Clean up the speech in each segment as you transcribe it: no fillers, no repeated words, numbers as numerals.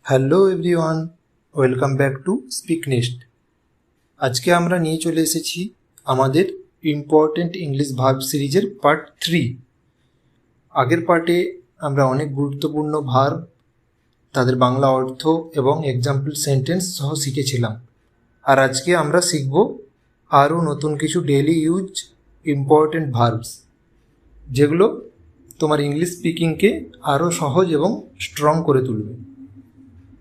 Hello everyone, welcome back to speak nest. আজকে আমরা নিয়ে চলে এসেছি আমাদের ইম্পর্টেন্ট ইংলিশ ভার্ব সিরিজের পার্ট 3। আগের পার্টে আমরা অনেক গুরুত্বপূর্ণ ভার্ব, তাদের বাংলা অর্থ এবং এক্সাম্পল সেন্টেন্স সহ শিখেছিলাম। আর আজকে আমরা শিখব আরও নতুন কিছু ডেইলি ইউজ ইম্পর্টেন্ট ভার্বস, যেগুলো তোমার ইংলিশ স্পিকিংকে আরও সহজ এবং স্ট্রং করে তুলবে।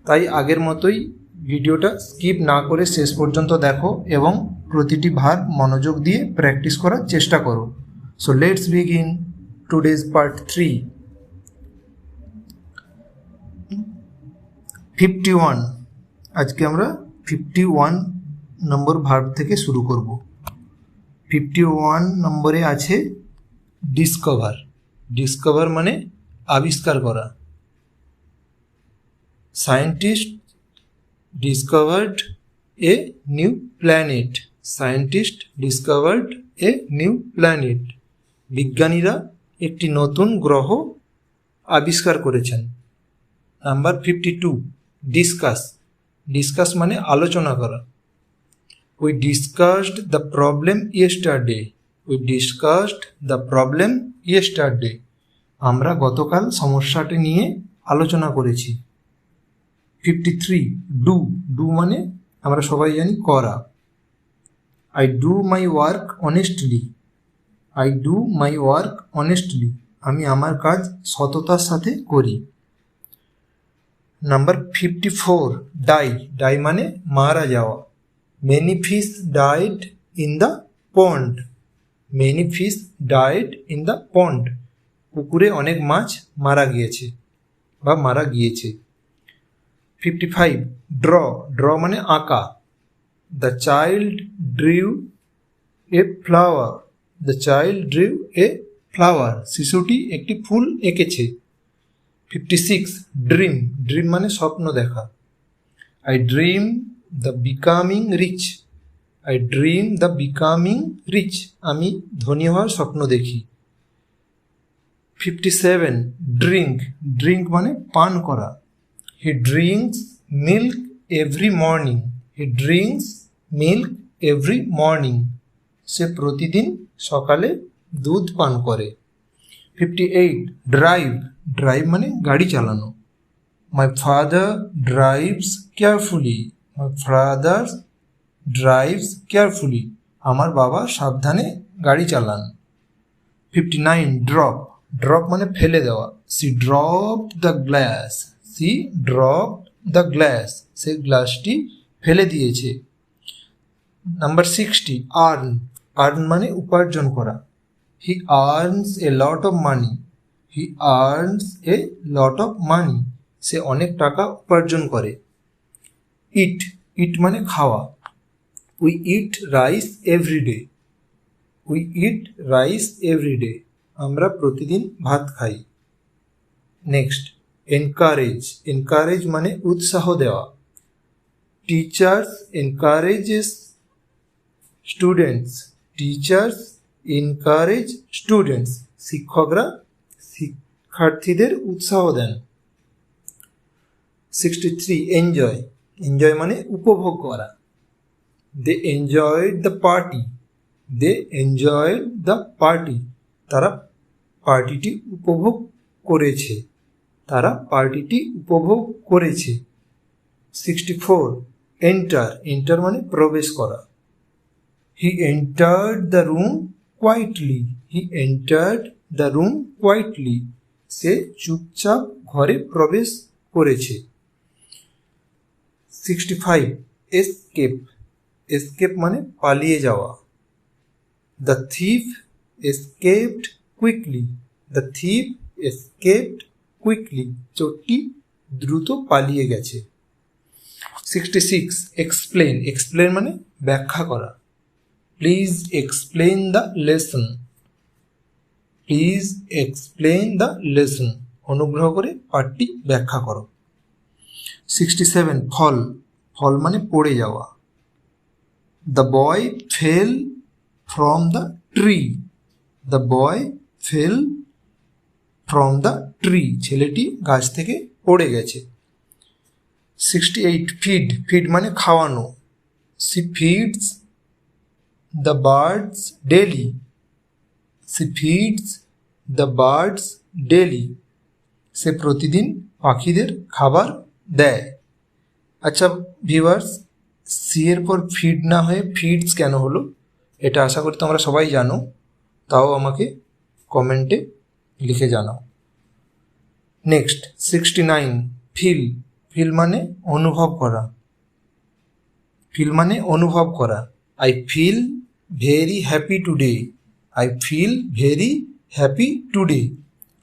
তাই আগের মতোই ভিডিওটা স্কিপ না করে শেষ পর্যন্ত দেখো এবং প্রতিটি ভার্ব মনোযোগ দিয়ে প্র্যাকটিস করার চেষ্টা করো। So let's begin today's part 3। 51। আজকে আমরা 51 নম্বর ভার্ব থেকে শুরু করব। 51 নম্বরে আছে ডিসকভার। ডিসকভার মানে আবিষ্কার করা। Scientists discovered a new planet. Scientists discovered a new planet. বিজ্ঞানীরা একটি নতুন গ্রহ আবিষ্কার করেছেন। Number 52, discuss. ডিসকাস মানে আলোচনা করা। We discussed the problem yesterday. We discussed the problem yesterday. আমরা গতকাল সমস্যাটি নিয়ে আলোচনা করেছি। 53, ডু। ডু মানে আমরা সবাই জানি করা। I do my work honestly. I do my work honestly. আমি আমার কাজ সততার সাথে করি। Number 54, die. ডাই মানে মারা যাওয়া। Many fish died in the pond. Many fish died in the pond. পুকুরে অনেক মাছ মারা গিয়েছে বা মারা গিয়েছে। 55, ড্র। ড্র মানে আঁকা। The child drew a flower. The child drew a flower. শিশুটি একটি ফুল এঁকেছে। 56, ড্রিম। ড্রিম মানে স্বপ্ন দেখা। I dream the becoming rich. I dream the becoming rich. আমি ধনী হওয়ার স্বপ্ন দেখি। 57, ড্রিঙ্ক। ড্রিঙ্ক মানে পান করা। He drinks milk every morning. He drinks milk every morning. সে প্রতিদিন সকালে দুধ পান করে। 58, ড্রাইভ। ড্রাইভ মানে গাড়ি চালানো। My father drives carefully. My father drives carefully. আমার বাবা সাবধানে গাড়ি চালান। 59, ড্রপ। ড্রপ মানে ফেলে দেওয়া। She dropped the glass. She dropped the glass. সে গ্লাসটি ফেলে দিয়েছে। Number 60, earn. আর্ন মানে উপার্জন করা। He earns a lot of money. He earns a lot of money. সে অনেক টাকা উপার্জন করে। ইট। ইট মানে খাওয়া। We eat rice every day. We eat rice every day. আমরা প্রতিদিন ভাত খাই। Next, encourage. এনকারেজ মানে উৎসাহ দেওয়া। Teachers encourages students. Teachers encourage students. শিক্ষকরা শিক্ষার্থীদের উৎসাহ দেন। 63, এনজয়। এনজয় মানে উপভোগ করা। They enjoyed the party. They enjoyed the party. তারা পার্টিটি উপভোগ করেছে। তারা পার্টিটি উপভোগ করেছে। 64, এন্টার। এন্টার মানে প্রবেশ করা। He entered the room quietly. He entered the room quietly. সে চুপচাপ ঘরে প্রবেশ করেছে। 65, এসকেপ। এসকেপ মানে পালিয়ে যাওয়া। The thief escaped quickly. The thief escaped quickly. চোরটি দ্রুত পালিয়ে গেছে। 66, এক্সপ্লেন। এক্সপ্লেন মানে ব্যাখ্যা করা। Please explain the lesson. Please explain the lesson. অনুগ্রহ করে পাঠটি ব্যাখ্যা করো। 67, ফল। ফল মানে পড়ে যাওয়া। The boy fail from the tree. The boy fail from the tree. ছেলেটি গাছ থেকে পড়ে গেছে। 68 ফিড, ফিড মানে খাওয়ানো। She feeds the birds daily, she feeds the birds daily, সে প্রতিদিন পাখিদের খাবার দেয়। আচ্ছা ভিউয়ার্স, সি এর পর ফিড না হয়ে ফিডস কেন হলো, এটা আশা করি তোমরা সবাই জানো, তাও আমাকে কমেন্টে লিখে জানাও। নেক্সট 69 ফিল, ফিল মানে অনুভব করা, ফিল মানে অনুভব করা। I feel very happy today, I feel very happy today,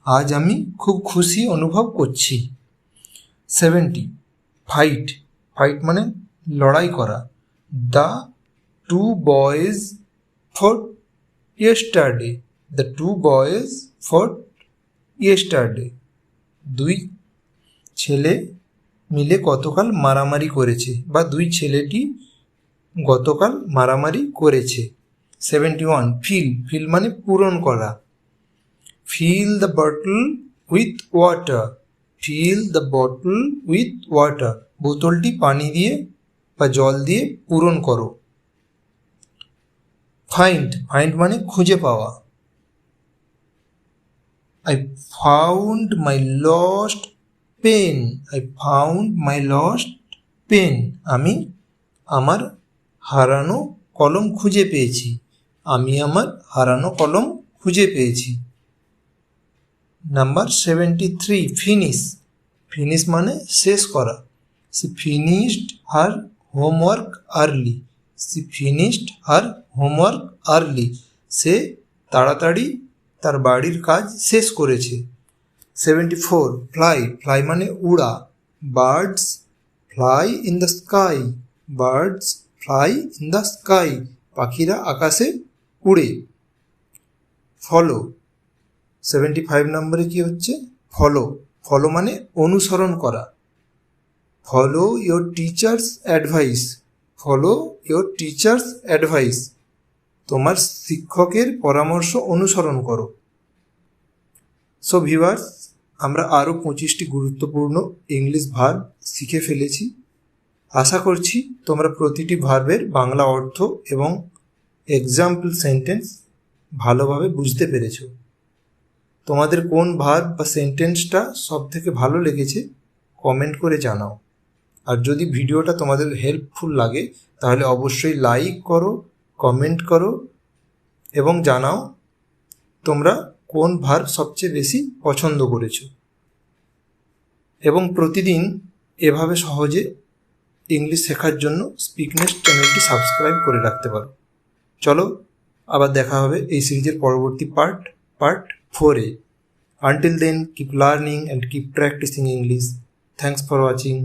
আজ আমি খুব খুশি অনুভব করছি। 70 ফাইট, ফাইট মানে লড়াই করা। দ্য টু বয়েজ ফট ইয়েস্টারডে, দ্য টু বয়েজ ফট ইয়েস্টারডে, দুই ছেলে মিলে গতকাল মারামারি করেছে, বা দুই ছেলেটি গতকাল মারামারি করেছে। 71 ফিল, ফিল মানে পূরণ করা। Fill the bottle with water, fill the bottle with water, বোতলটি পানি দিয়ে বা জল দিয়ে পূরণ করো। ফাইন্ড, ফাইন্ড মানে খুঁজে পাওয়া। I found my lost pen, I found my lost pen, আমি আমার হারানো কলম খুঁজে পেয়েছি, আমি আমার হারানো কলম খুঁজে পেয়েছি। নাম্বার 73 ফিনিশ, ফিনিশ মানে শেষ করা। She finished her homework early, she finished her homework early, সে তাড়াতাড়ি তার বাড়ির কাজ শেষ করেছে। 74 ফ্লাই, ফ্লাই মানে উড়া। Birds fly in the sky, birds fly in the sky, পাখিরা আকাশে উড়ে। ফলো, 75 নম্বরে কি হচ্ছে, ফলো, ফলো মানে অনুসরণ করা। Follow your teachers advice, follow your teachers advice, তোমার শিক্ষকের পরামর্শ অনুসরণ করো। সো ভিউয়ার্স, আমরা আরও 25টি গুরুত্বপূর্ণ ইংলিশ ভার্ব শিখে ফেলেছি। আশা করছি তোমরা প্রতিটি ভার্বের বাংলা অর্থ এবং এক্সাম্পল সেন্টেন্স ভালোভাবে বুঝতে পেরেছো। তোমাদের কোন ভার্ব বা সেন্টেন্সটা সব থেকে ভালো লেগেছে কমেন্ট করে জানাও। আর যদি ভিডিওটা তোমাদের হেল্পফুল লাগে তাহলে অবশ্যই লাইক করো, কমেন্ট করো এবং জানাও তোমরা কোন ভার্ব সবচেয়ে বেশি পছন্দ করেছো। এবং প্রতিদিন এভাবে সহজে ইংলিশ শেখার জন্য স্পিকনেস্ট চ্যানেলটি সাবস্ক্রাইব করে রাখতে পারো। চলো আবার দেখা হবে এই সিরিজের পরবর্তী part 4-এ। Until then, keep learning and keep practicing English. Thanks for watching.